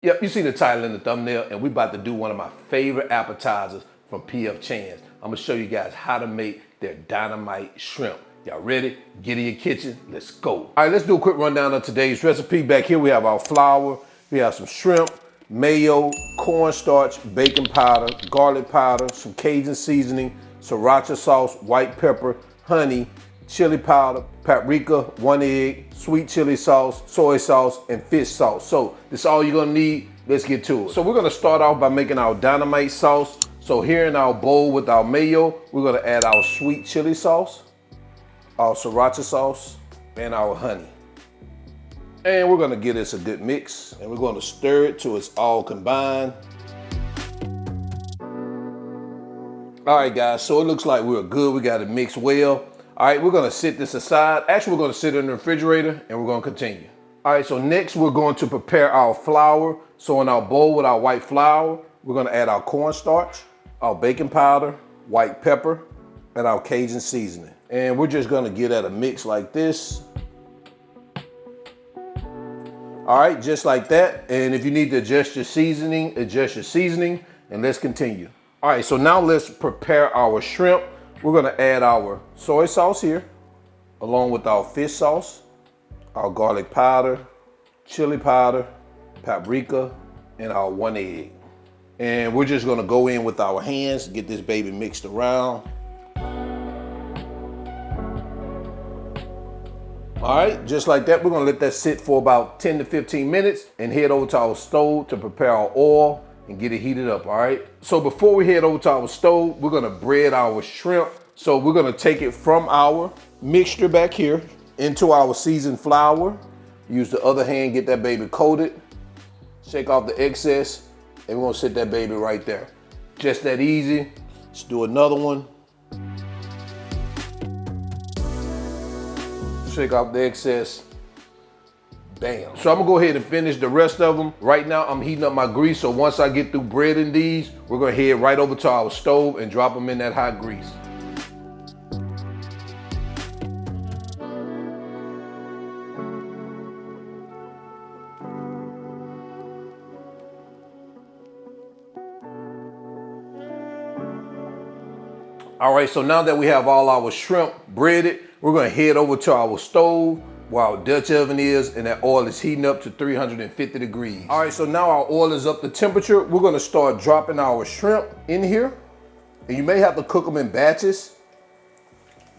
Yep, you see the title in the thumbnail, and we about to do one of my favorite appetizers from PF Chang's. I'm gonna show you guys how to make their dynamite shrimp. Y'all ready? Get in your kitchen, let's go. All right, let's do a quick rundown of today's recipe. Back here we have our flour, we have some shrimp, mayo, cornstarch, baking powder, garlic powder, some Cajun seasoning, Sriracha sauce, white pepper, honey, chili powder, paprika, 1 egg, sweet chili sauce, soy sauce, and fish sauce. So this is all you're gonna need. Let's get to it. So we're gonna start off by making our dynamite sauce. So here in our bowl with our mayo, we're gonna add our sweet chili sauce, our Sriracha sauce, and our honey. And we're gonna give this a good mix, and we're gonna stir it till it's all combined. All right, guys, so it looks like we're good. We got it mixed well. All right, we're gonna sit this aside. Actually, we're gonna sit it in the refrigerator and we're gonna continue. All right, so next we're going to prepare our flour. So in our bowl with our white flour, we're gonna add our cornstarch, our baking powder, white pepper, and our Cajun seasoning. And we're just gonna get at a mix like this. All right, just like that. And if you need to adjust your seasoning, and let's continue. All right, so now let's prepare our shrimp. We're gonna add our soy sauce here, along with our fish sauce, our garlic powder, chili powder, paprika, and our 1 egg. And we're just gonna go in with our hands, get this baby mixed around. All right, just like that, we're gonna let that sit for about 10 to 15 minutes and head over to our stove to prepare our oil and get it heated up, all right? So before we head over to our stove, we're gonna bread our shrimp. So we're gonna take it from our mixture back here into our seasoned flour. Use the other hand, get that baby coated, shake off the excess, and we're gonna sit that baby right there. Just that easy. Let's do another one. Shake off the excess. Bam. So I'm gonna go ahead and finish the rest of them. Right now I'm heating up my grease, so once I get through breading these, we're gonna head right over to our stove and drop them in that hot grease. All right, so now that we have all our shrimp breaded, we're gonna head over to our stove where our Dutch oven is, and that oil is heating up to 350 degrees. All right, so now our oil is up to temperature. We're gonna start dropping our shrimp in here. And you may have to cook them in batches.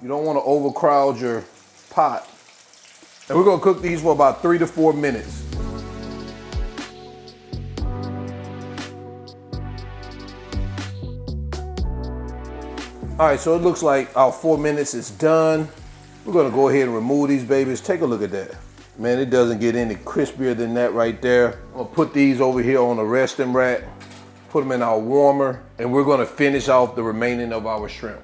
You don't wanna overcrowd your pot. And we're gonna cook these for about 3 to 4 minutes. All right, so it looks like our 4 minutes is done. We're gonna go ahead and remove these babies. Take a look at that. Man, it doesn't get any crispier than that right there. I'm gonna put these over here on a resting rack, put them in our warmer, and we're gonna finish off the remaining of our shrimp.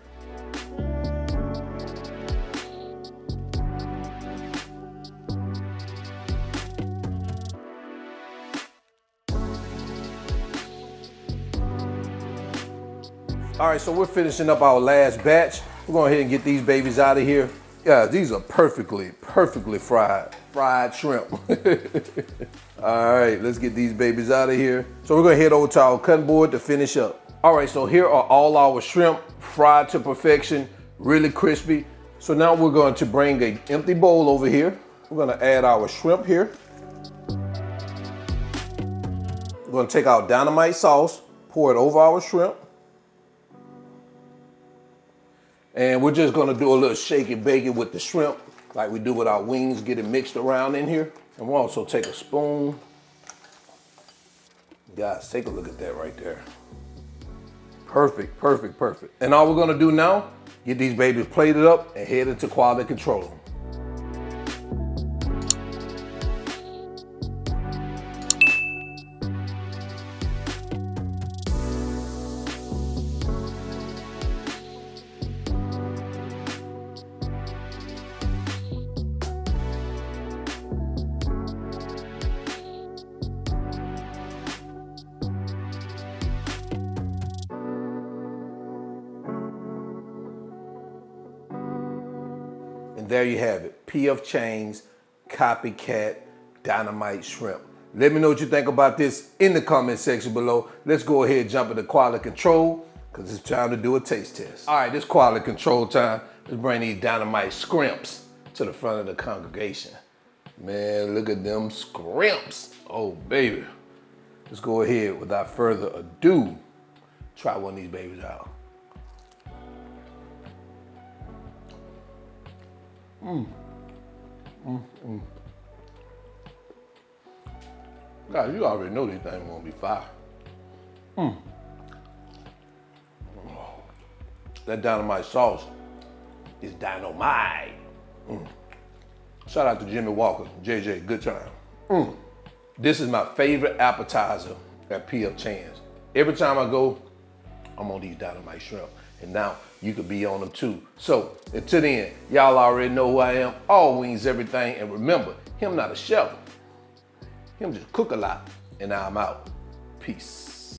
All right, so we're finishing up our last batch. We're going ahead and get these babies out of here. Yeah, these are perfectly fried shrimp. All right, let's get these babies out of here. So we're gonna head over to our cutting board to finish up. All right, so here are all our shrimp fried to perfection, really crispy. So now we're going to bring an empty bowl over here. We're gonna add our shrimp here. We're gonna take our dynamite sauce, pour it over our shrimp. And we're just gonna do a little shake and bake it with the shrimp like we do with our wings, get it mixed around in here. And we'll also take a spoon. Guys, take a look at that right there. Perfect, perfect, perfect. And all we're gonna do now, get these babies plated up and head into quality control. And there you have it, PF Chang's Copycat Dynamite Shrimp. Let me know what you think about this in the comment section below. Let's go ahead and jump into quality control because it's time to do a taste test. All right, this quality control time. Let's bring these dynamite shrimps to the front of the congregation. Man, look at them shrimps. Oh, baby. Let's go ahead, without further ado, try one of these babies out. Guys, you already know these things gonna be fire. That dynamite sauce is dynamite. Shout out to Jimmy Walker, JJ, good time. This is my favorite appetizer at PF Chang's. Every time I go, I'm on these dynamite shrimp. And now you could be on them too. So until then, y'all already know who I am. All wings, everything. And remember, him not a chef. Him just cook a lot. And now I'm out. Peace.